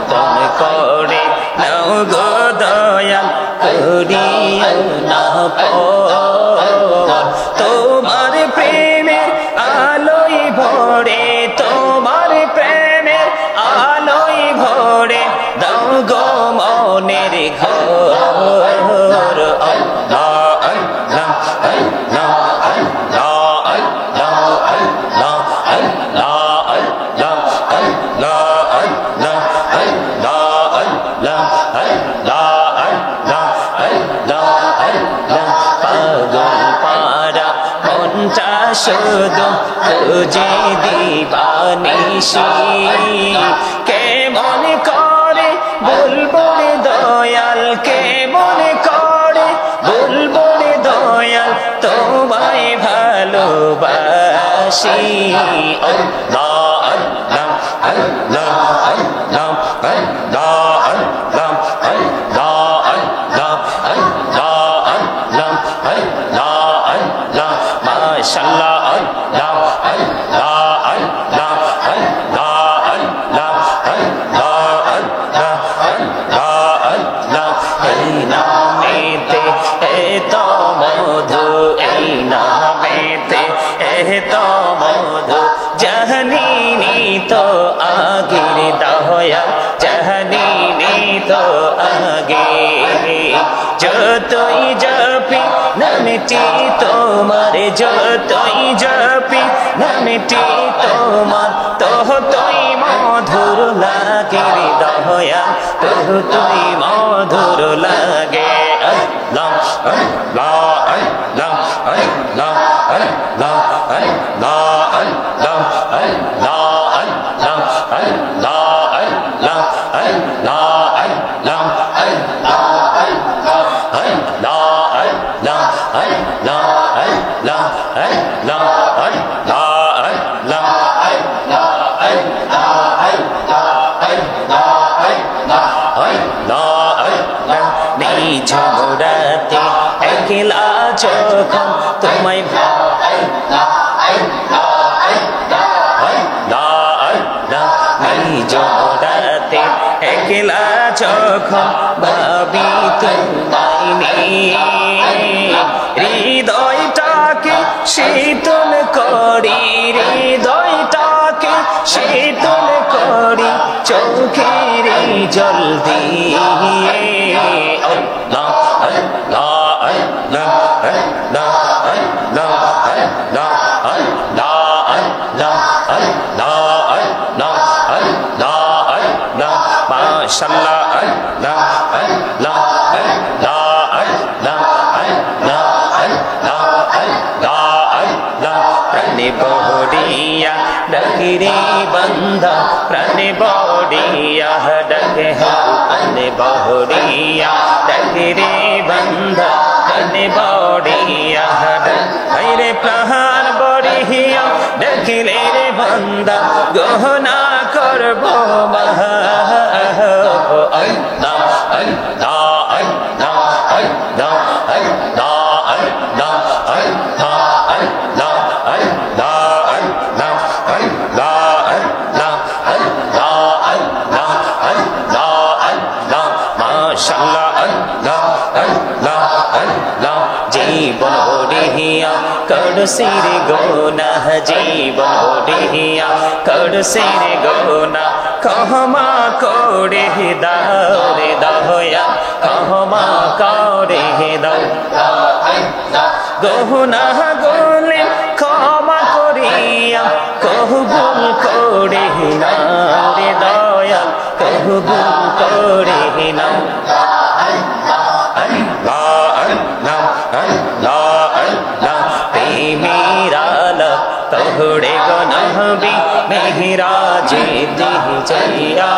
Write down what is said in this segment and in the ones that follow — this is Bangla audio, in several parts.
আপন করে নাও গো দয়াল করিও না পর তোমার প্রেমের আলোয় ভরে তোমার প্রেমের আলোয় ভরে দাও গো মনের ঘর আল্লাহ আল্লাহ আল্লাহ আল্লাহ আল্লাহ আল্লাহ আল্লাহ আল্লাহ আল্লাহ শুধু খুঁজে দিবানিশি কেমন করে বলবো রে দয়াল কেমন করে বলবো রে দয়াল তোমায় ভালোবাসি আল্লাহ আল্লাহ আল্লাহ আল্লাহ আল্লাহ আল্লাহ আল্লাহ আল্লাহ আল্লাহ আল্লাহ মাশাআল্লাহ আল্লাহ আল্লাহ আল্লাহ আল্লাহ আল্লাহ আল্লাহ আল্লাহ আল্লাহ এই নামেতে এত মধু এই নামেতে এত মধু জাহানিনি তো আগের দয়া জাহানিনি তো আগে যতই জপি নামটি তোমার যতই জপি নামটি তোমার ততই মধুর লাগে রে দয়া ততই মধুর লাগে আল্লাহ আল্লাহ আল্লাহ আল্লাহ আল্লাহ আল্লাহ আল্লাহ আল্লাহ আল্লাহ আল্লাহ আল্লাহ আল্লাহ ঝগড়াতে একলা যখন তোমায় ঝগড়াতে একলা যখন ভাবি তোমায় নিয়ে হৃদয়টাকে শীতল করি হৃদয়টাকে শীতল করি চোখের জল দিয়ে আল্লাহ আল্লাহ আল্লাহ আল্লাহ আল্লাহ আল্লাহ আল্লাহ আল্লাহ আল্লাহ আল্লাহ আল্লাহ আল্লাহ মাশাআল্লাহ আল্লাহ আল্লাহ আল্লাহ আল্লাহ আল্লাহ আল্লাহ আল্লাহ আল্লাহ প্রাণে বড়িয়া ডাকে রে বান্দা প্রাণে বড়িয়া ডাকে প্রাণে বড়িয়া ডাকে রে বান্দা প্রাণে বড়িয়া রে প্রাণ বড়িয়া ডাকিলে রে বান্দা গহনা করব মহা আল্লাহ আল্লাহ আল্লাহ আল্লাহ আল্লাহ আল্লাহ আল্লাহ জীবন বড়িয়া করসির গোনা জীবন বড়িয়া করসির গোনা ক্ষমা করে দাও রে দয়া ক্ষমা করে দাও গোনা গোলে ক্ষমা করিয়া কবুল করে নাও রে দয়াল কবুল করে নাও তোহড়ে গো নহবি মেহরাজে দিহ জয়া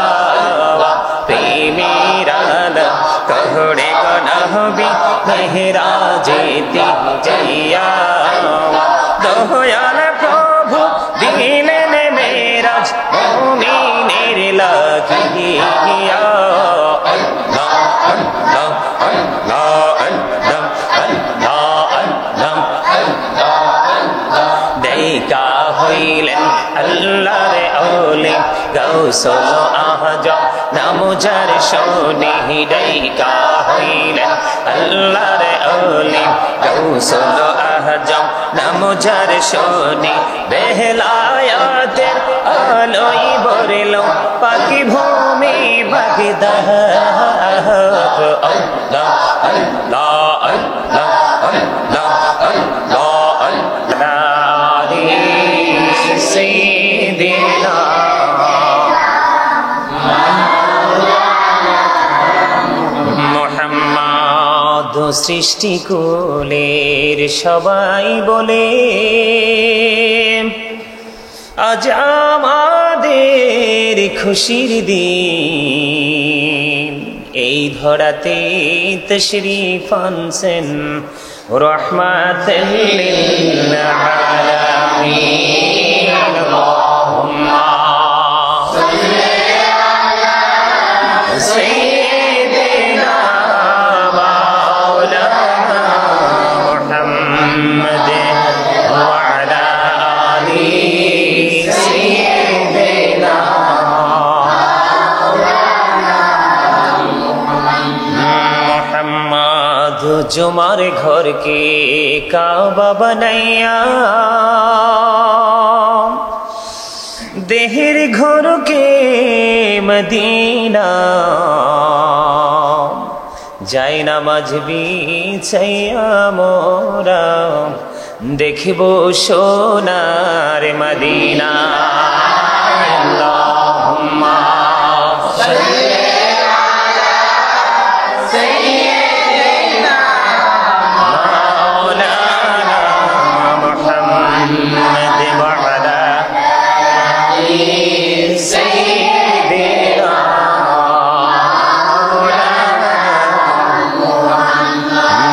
প্রেমেরাল তোহড়ে গো নহবি মেহরাজে দিহ জয়া দয়াল প্রভু দিলেন মেরাজ মুমিনের লাগিয়া আল্লাহ আল্লাহ আল্লাহ আল্লাহ আল্লাহ আল্লাহ দেখা হইলেন আল্লাহর ওলি গৌসল আজম নামুজার শোনি ডাইকা হইলেন আল্লাহর ওলি গৌসল আজম নামুজার শোনি বেলায়াতের আলোই ভরিল পাখি ভূমি বাগদাদ আল্লাহ আল্লাহ আল্লাহ আল্লাহ আল্লাহ আল্লাহ সাইয়্যিদিনা মুহাম্মদ সৃষ্টি কুলের সবাই বলে আজ আমাদের খুশির দিন এই ধরাতে তশরীফ আনছেন রাহমাতাল লিল আলামিন আল্লাহুম্মা সাল্লি আলা সাইয়্যিদিনা মাওলানা মুহাম্মাদ ওয়া আলা আলিহি সাইয়্যিদিনা মুহাম্মদ জুমার ঘরকে কাবা বানাইয়া দেহের ঘরকে মদিনা যাই নামাজ বিছাইয়া মোরা দেখিব সোনার মদিনা আল্লাহুম্মা সাল্লি আলা সাইয়্যিদিনা মাওলানা মুহাম্মদ ওয়া আলা আলিহি সাইয়্যিদিনা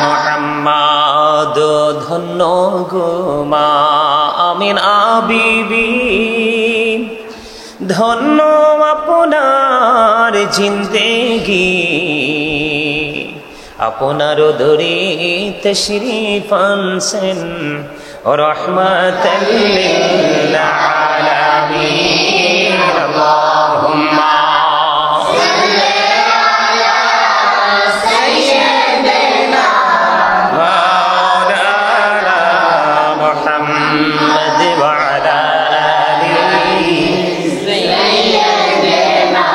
মুহাম্মদ ধন্য গো মা আমিনা বিবি ধন্য আপনার জিন্দেগি আপনার দরে তশরীফ আনছেন রাহমাতাল লিল আলামিন আল্লাহুম্মা সাল্লি আলা সাইয়্যিদিনা মাওলানা মুহাম্মদ ওয়া আলা আলিহি সাইয়্যিদিনা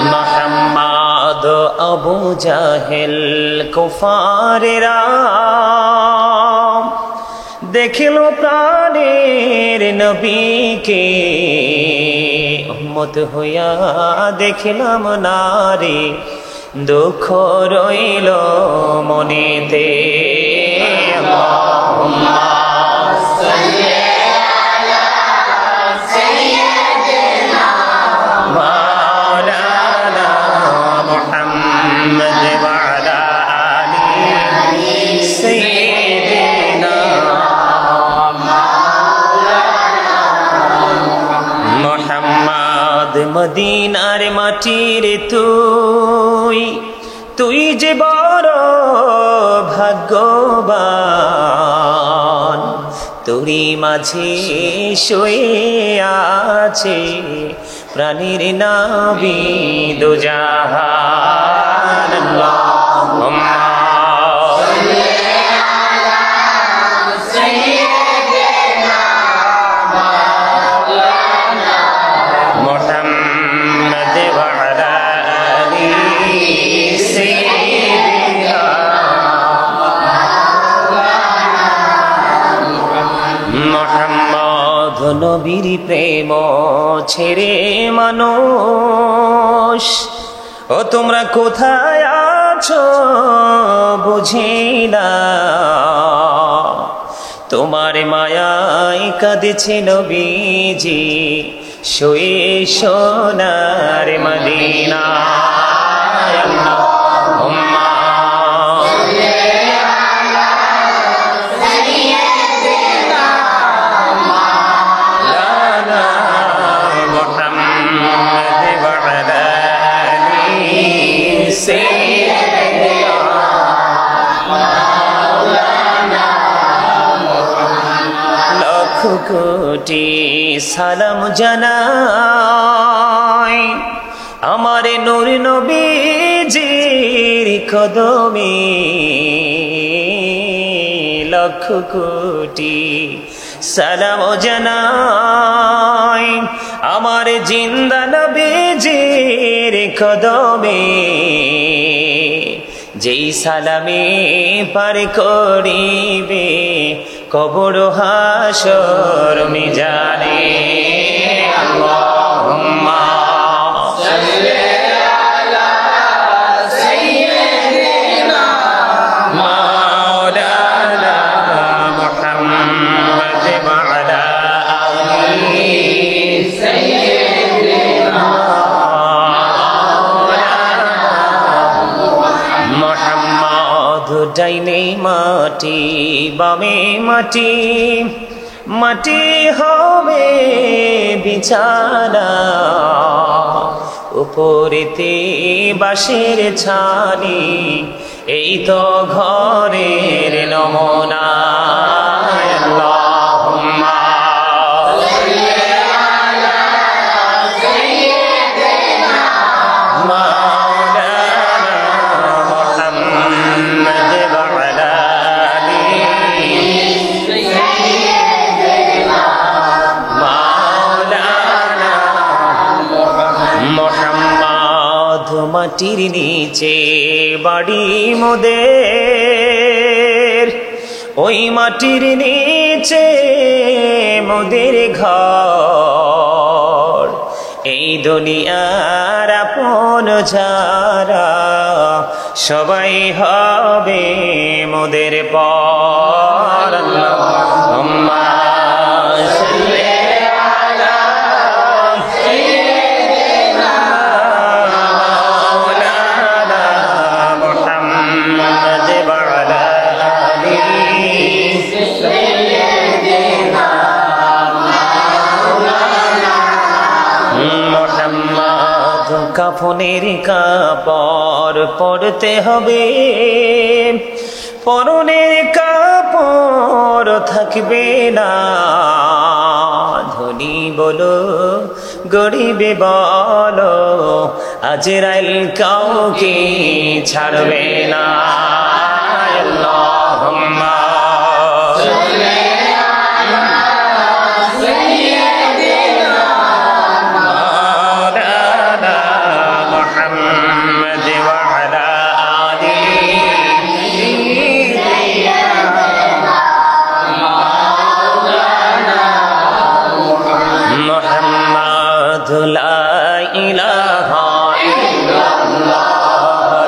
মুহাম্মদ আবু জাহেল কুফারেরা দেখিল প্রাণের নবীকে উম্মত হইয়া দেখিলাম নারে দুঃখ রইল মনেতে আল্লাহুম্মা সাল্লি আলা সাইয়্যিদিনা মাওলানা মুহাম্মদ ওয়া আলা আলিহি সাইয়্যিদিনা মুহাম্মদ মদিনার মাটির তুই যে বড় ভাগ্যবান তোরই মাঝে শুয়ে আছে প্রাণীর নবী দো জাহান আল্লাহুম্মা সাল্লি আলা সাইয়্যিদিনা মাওলানা মুহাম্মদ ওয়া আলা আলিহি সাইয়্যিদিনা মুহাম্মদ নবীর প্রেম ছেড়ে মানুষ ও তোমরা কোথায় আছো বুঝি না তোমার মায়ায় কাঁদেছে নবীজি শুয়ে সোনার মদিনা আল্লাহুম্মা সাল্লি আলা সাইয়্যিদিনা মাওলানা মুহাম্মদ ওয়া আলা আলিহি সাইয়্যিদিনা মাওলানা লাখ কোটি সালাম জানাই আমার নূর নবীজির কদমে লাখ কোটি সালাম জানাই আমার জিন্দা নবীজির কদমে যেই সালামে পার করিবে কবর হাসর মিজানে আল্লাহুম্মা সাল্লি আলা সাইয়্যিদিনা মাওলানা মুহাম্মদ ওয়া আলা আলিহি সাইয়্যিদিনা মুহাম্মদ ডাইনে মাটি বামে মাটি মাটি হবে বিছানা উপরেতে বাঁশের ছানি এই তো ঘরের নমুনা আল্লাহুম্মা সাল্লি আলা সাইয়্যিদিনা মাওলানা মুহাম্মদ ওয়া আলা আলিহি সাইয়্যিদিনা মাওলানা মুহাম্মদ মাটির নিচে বাড়ি মোদের ওই মাটির নিচে মোদের ঘর এই দুনিয়ার আপন যারা সবাই হবে মোদের পর আল্লাহুম্মা সাল্লি আলা সাইয়্যিদিনা মাওলানা মুহাম্মদ ওয়া আলা আলিহি সাইয়্যিদিনা মাওলানা মুহাম্মদ কাফনের কাপড় পরতে হবে পরনের কাপড় থাকবে না ধনী বলো গরিবে বলো আজরাইল কাউকে ছাড়বে না আল্লাহুম্মা সাল্লি আলা সাইয়্যিদিনা মাওলানা মুহাম্মদ ওয়া আলা আলিহি মুহাম্মদ লা ইলাহা ইল্লাল্লাহ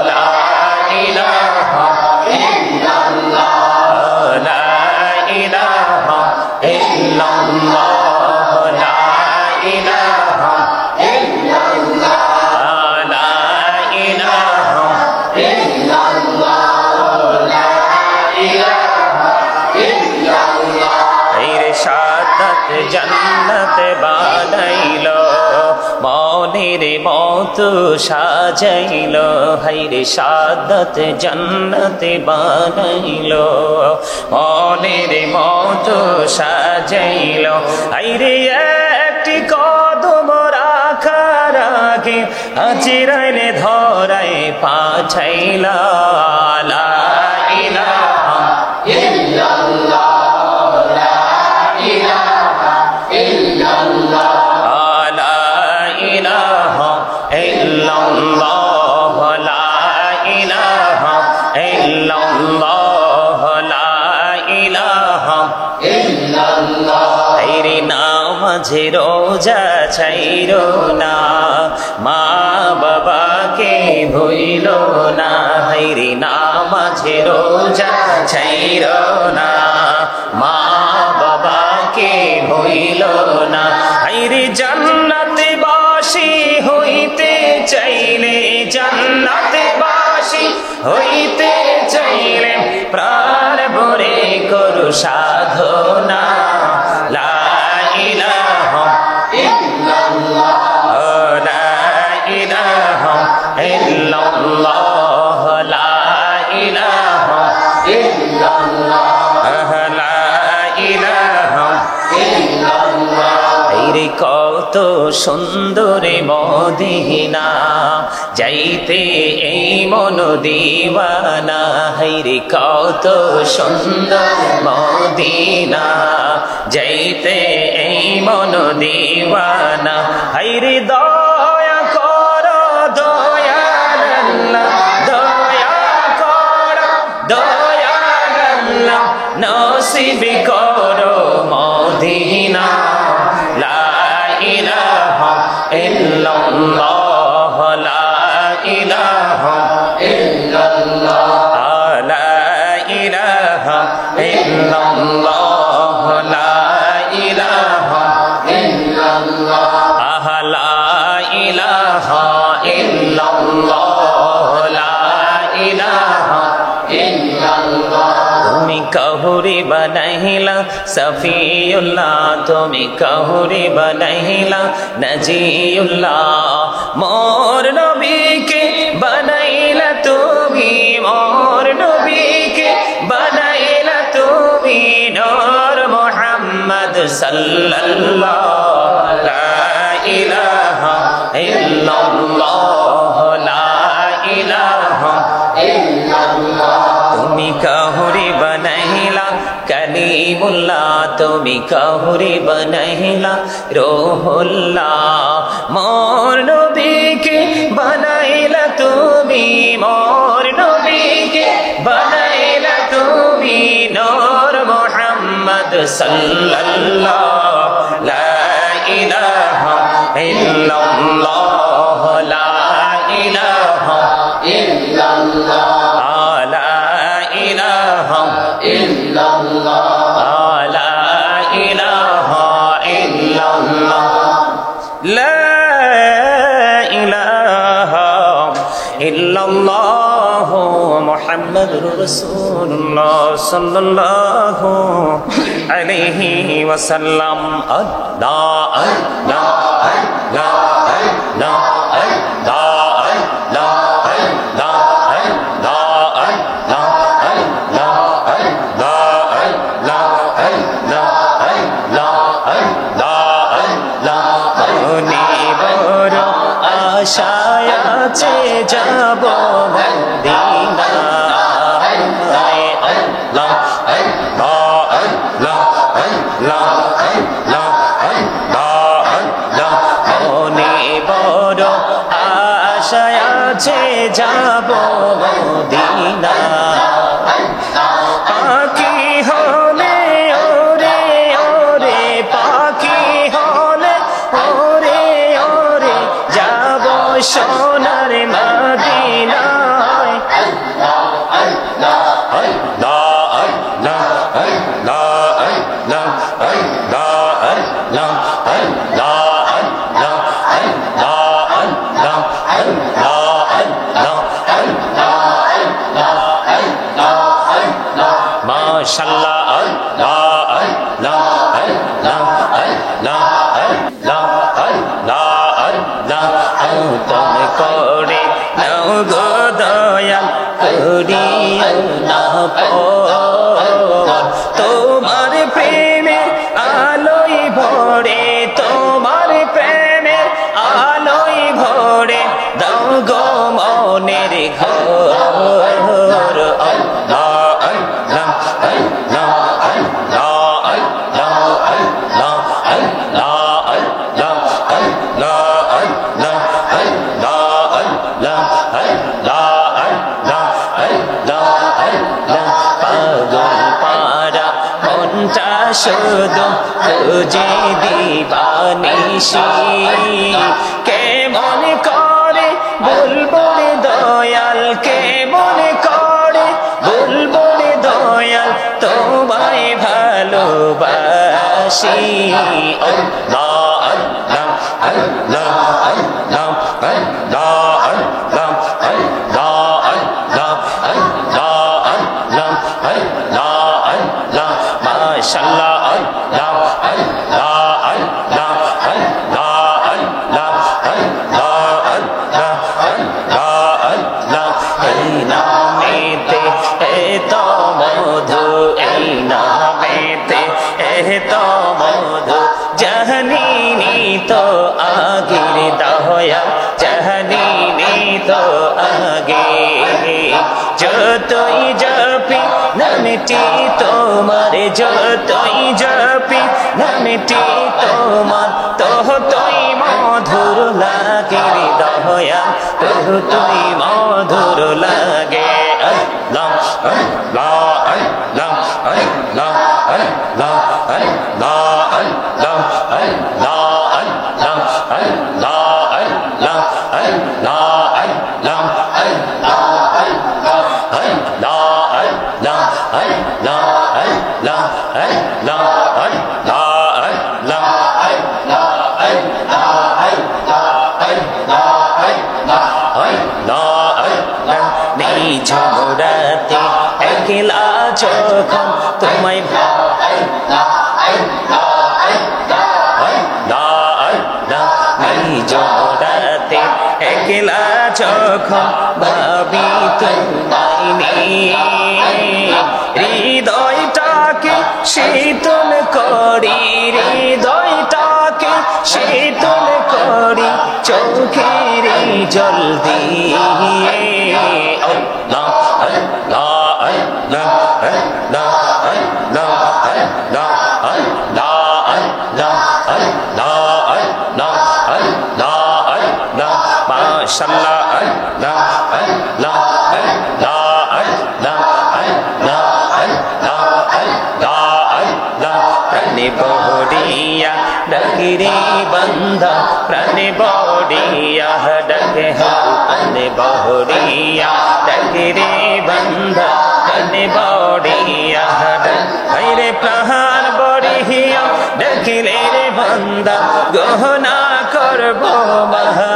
লা ইলাহা ইল্লাল্লাহ লা ইলাহা ইল্লাল্লাহ লা ইলাহা ইল্লাল্লাহ লা ইলাহা ইল্লাল্লাহ লা ইলাহা ইল্লাল্লাহ এর শাহাদাত জান্নাত বানাইলো মনের মত সাজাইলো হায়রে শাহাদাত জান্নাত বানাইলো মনের মত সাজাইলো হায়রে একটি কদম রাখার আগে আজরাইল ধরায় পাঠাইলা লা ইলাহা ইল্লাল্লাহ লা ইলাহা ইল্লাল্লাহ লা ইলাহা ইল্লাল্লাহ লা ইলাহা ইল্লাল্লাহ লা ইলাহা ইল্লাল্লাহ তেরি নামাজে রোজা ছাইরো না মা বাবাকে ভুইলো না হায়রে নামাজে রোজা ছাইরো না মা বাবাকে ভুইলো না হায়রে জান্নাতে বাসী হইতে চাইলে জান্নাতে বাসী হইতে চাইলে প্রাণ ভরে করু সাধনা লা ইলাহা ইল্লাল্লাহ লা ইলাহা ইল্লাল্লাহ লা ইলাহা ইল্লাল্লাহ লা ইলাহা রে কত সুন্দর মদিনা, যাইতে এই মন দিওয়ানা। রে কত সুন্দর মদিনা, যাইতে এই মন দিওয়ানা। রে দয়া করো দয়াল আল্লাহ, দয়া করো দয়াল আল্লাহ, নসিব করো মদিনা। লা ইলাহা ইল্লাল্লাহ, লা ইলাহা ইল্লাল্লাহ, লা ইলাহা ইল্লাল্লাহ, লা ইলাহা ইল্লাল্লাহ, লা ইলাহা ইল্লাল্লাহ, লা ইলাহা ইল্লাল্লাহ। তুমি কাহুরে বানাইলা সফিউল্লাহ, তুমি কাহুরে বানাইলা নজিউল্লাহ, মোর নবীকে বানাইলা তুমি, মোর নবীকে বানাইলা তুমি, নূর মুহাম্মদ সাল্লাল্লাহ। লা ইলাহা ইল্লাল্লাহ, লা ইলাহা ইল্লাল্লাহ। তুমি কাহুরে বানাইলা কালিমুল্লাহ, তুমি কাহুরে বানাইলা রূহুল্লাহ, মোর নবীকে বানাইলা তুমি, মোর নবীকে বানাইলা তুমি, নূর মুহাম্মদ সাল্লাল্লাহ। লা ইলাহা ইল্লাল্লাহ, লা ইলাহা ইল্লাল্লাহ, লা ইলাহা ইল্লাল্লাহ, লা ইলাহা ইল্লাল্লাহ, লা ইলাহা ইল্লাল্লাহ, মুহাম্মাদুর রাসূলুল্লাহ সাল্লাল্লাহু আলাইহি ওয়াসাল্লাম। আল্লাহ আল্লাহ আল্লাহ আল্লাহ আল্লাহ আল্লাহ আশায় আছে যাব মদিনা। আল্লাহ আল্লাহ আল্লাহ আল্লাহ আল্লাহ আল্লাহ আল্লাহ, মনে বড় আশায় আছে যাব মদিনা। পাখি হলে ওরে ওরে, পাখি হলে ওরে ওরে, যাব সোনার মদিনায়। আল্লাহ আল্লাহ আল্লাহ আল্লাহ আল্লাহ আল্লাহ আল্লাহ আল্লাহ আল্লাহ আল্লাহ আল্লাহ আল্লাহ আল্লাহ, মাশাআল্লাহ আল্লাহ আল্লাহ আল্লাহ আল্লাহ আল্লাহ আল্লাহ আল্লাহ। তুমি করে নাও গো দয়াল, করিও না পর, তোমার প্রেমের আলোয় ভরে, তোমার প্রেমের আলোয় ভরে, দাও গো মনের ঘর। আল্লাহ আল্লাহ আল্লাহ আল্লাহ আল্লাহ আল্লাহ আল্লাহ আল্লাহ আল্লাহ আল্লাহ আল্লাহ আল্লাহ আল্লাহ আল্লাহ আল্লাহ। পাগল পারা মনটা শুধু খুঁজে দিবানিশি, কেমন করে বলবো রে দয়াল, কেমন করে বলবো রে দয়াল, তোমায় ভালোবাসি। আল্লাহ আল্লাহ আল্লাহ আল্লাহ আল্লাহ আল্লাহ আল্লাহ আল্লাহ আল্লাহ আল্লাহ আল্লাহ আল্লাহ, মাশাআল্লাহ আল্লাহ আল্লাহ আল্লাহ আল্লাহ আল্লাহ আল্লাহ আল্লাহ আল্লাহ আল্লাহ। এই নামেতে এত মধু, এই নামেতে এত মধু জাহানিনি তো আগের দয়া জাহানিনি তো আগে যতই জপি নামটি তোমার যতই জপি নামটি তোমার ততই মধুর লাগে দয়া ততই মধুর লাগে আল্লাহ আল্লাহ আল্লাহ আল্লাহ আল্লাহ আল্লাহ আল্লাহ আল্লাহ আল্লাহ আল্লাহ আল্লাহ আল্লাহ ঝগড়াতে একলা যখন তোমায় ঝগড়াতে একলা যখন ভাবি তোমায় হৃদয়টাকে শীতল করি হৃদয়টাকে শীতল করি চোখের জল দিয়ে আল্লাহ আল্লাহ আল্লাহ আল্লাহ আল্লাহ আল্লাহ আল্লাহ আল্লাহ আল্লাহ আল্লাহ আল্লাহ আল্লাহ মাশাআল্লাহ আল্লাহ আল্লাহ আল্লাহ আল্লাহ আল্লাহ আল্লাহ আল্লাহ আল্লাহ প্রাণে বহরিয়া ডাকে রে বান্দা প্রাণে বহরিয়া ডাকে প্রাণে বহরিয়া ডাকে রে বান্দা প্রাণে বহরিয়া রে প্রাণ বহরিয়া ডাকিলে রে বান্দা গহনা করব মহা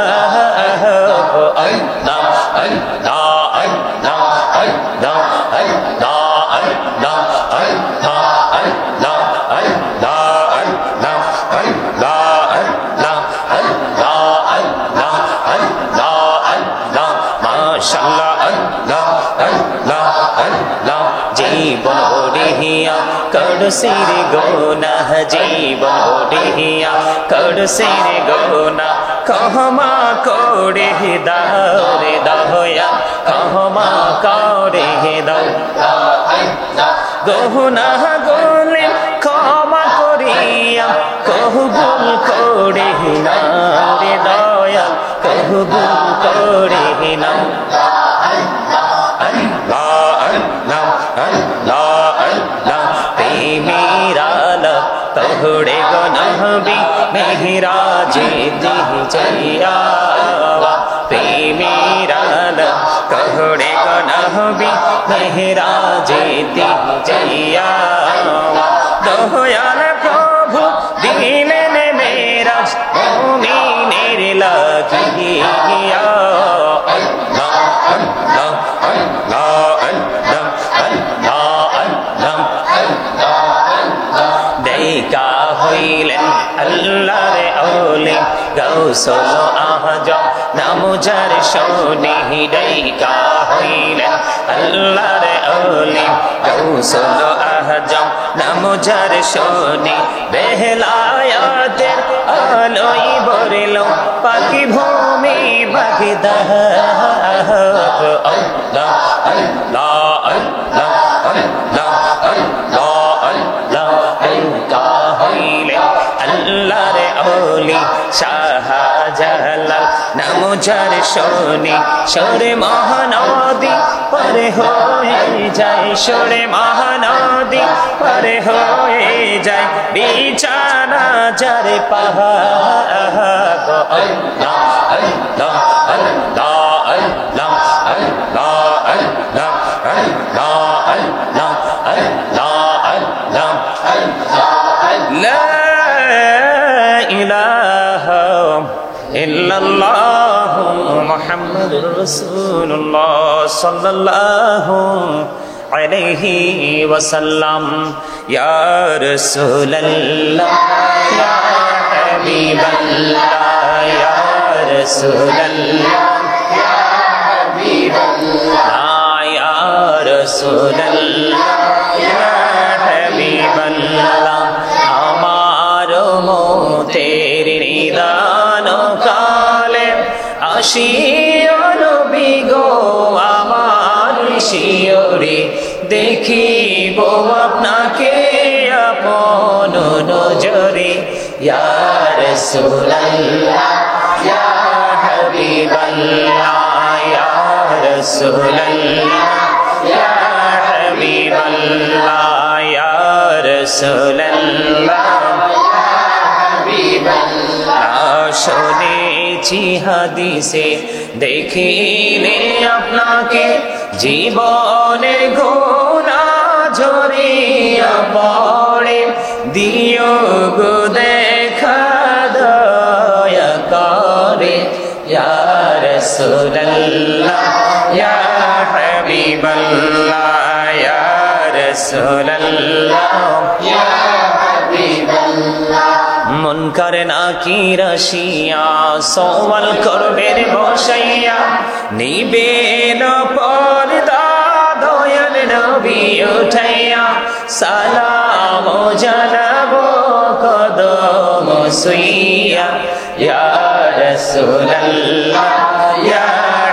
আল্লাহ আল্লাহ আল্লাহ আল্লাহ আল্লাহ আল্লাহ আল্লাহ আল্লাহ আল্লাহ আল্লাহ আল্লাহ আল্লাহ আল্লাহ আল্লাহ আল্লাহ আল্লাহ মাশাআল্লাহ আল্লাহ আল্লাহ আল্লাহ জীবন বড়িয়া করসির গোনা জীবন বড়িয়া করসির গোনা ক্ষমা করে দাও রে দয়া ক্ষমা করে দাও গহনা গোলে ক্ষমা করিয়া কবুল করে নাও রে দয়া কবুল করে নাও তোহড়ে গনহবি মেহরাজে দিহ জয়া প্রেমেরাল তোহড়ে গনহবি মেহরাজে দিহ জয়া দয়াল প্রভু দিলেন মেরাজ মুমিনের লাগিয়া আল্লাহ আল্লাহ আল্লাহ আল্লাহ আল্লাহ আল্লাহ দেখা হইলেন আল্লাহর ওলি গৌসল আজম নাম যার শোনে দেখা হইলেন আল্লাহর ওলি গৌসল আজম নাম যার শোনে বেলায়াতের আলোই বরিল পাখি ভূমি বাগদাদ আল্লাহ আল্লাহ আল্লাহ আল্লাহ আল্লাহ আল্লাহর ওলি শাহজালাল নাম যার শোনে সরে মহানদী পারে হয়ে যায় সরে মহানদী পারে হয়ে যায় বিছানা যার পাহাড় আল্লাহ আল্লাহ আল্লাহ আল্লাহ আল্লাহ আল্লাহ আল্লাহ আল্লাহ আল্লাহ আল্লাহ লা ইলাহা ইল্লাল্লাহু মুহাম্মাদুর রাসূলুল্লাহ সাল্লাল্লাহু আলাইহি ওয়াসাল্লাম ইয়া রাসূলুল্লাহ ইয়া হাবিবাল্লাহ ইয়া রাসূলুল্লাহ ইয়া হাবিবাল্লাহ ইয়া রাসূলুল্লাহ ইয়া হাবিবাল্লাহ আসিও নবী গো আমার শিয়রে দেখিব আপনাকে আপন নজরে ইয়া রাসূলুল্লাহ ইয়া হাবিবাল্লাহ ইয়া রাসূলুল্লাহ ইয়া হাবিবাল্লাহ ইয়া রাসূলুল্লাহ শুনেছি হাদিসে দেখিলে আপনাকে জীবনের গুনাহ ঝরিয়া পড়ে দিও গো দেখা দয়া করে ইয়া রাসূলুল্লাহ ইয়া হাবিবাল্লাহ ইয়া রাসূলুল্লাহ ইয়া হাবিবাল্লাহ মুনকার নাকির আসিয়া সওয়াল করবেন বসাইয়া নিবেন পর্দা দয়াল নবী উঠাইয়া সালাম জানাবো কদম সুইয়া ইয়া রাসূলুল্লাহ ইয়া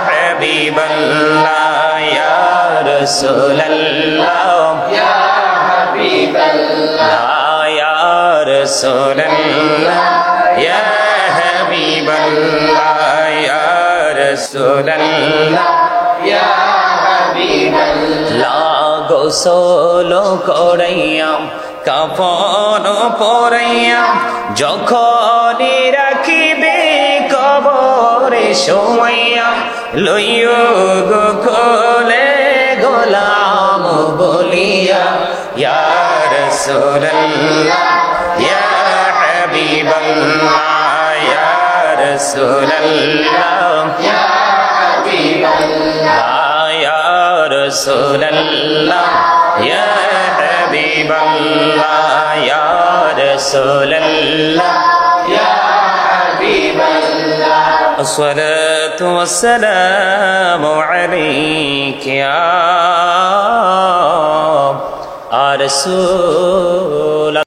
হাবিবাল্লাহ ইয়া রাসূলুল্লাহ ইয়া হাবিবাল্লাহ রাসূলুল্লাহ ইয়া হাবিবাল্লাহ ইয়া রাসূলুল্লাহ ইয়া হাবিবাল্লাহ গোসল করাইয়া কাফন পরাইয়া যখন রাখিবে কবরে শোয়াইয়া লইও গো কোলে গোলাম বলিয়া ইয়া রাসূলুল্লাহ ইয়া হাবিবাল্লাহ ইয়া রাসূলুল্লাহ ইয়া হাবিবাল্লাহ ইয়া রাসূলুল্লাহ ইয়া হাবিবাল্লাহ ইয়া রাসূলুল্লাহ ইয়া হাবিবাল্লাহ আসসালাতু ওয়াসসালামু আলাইকা ইয়া রাসূল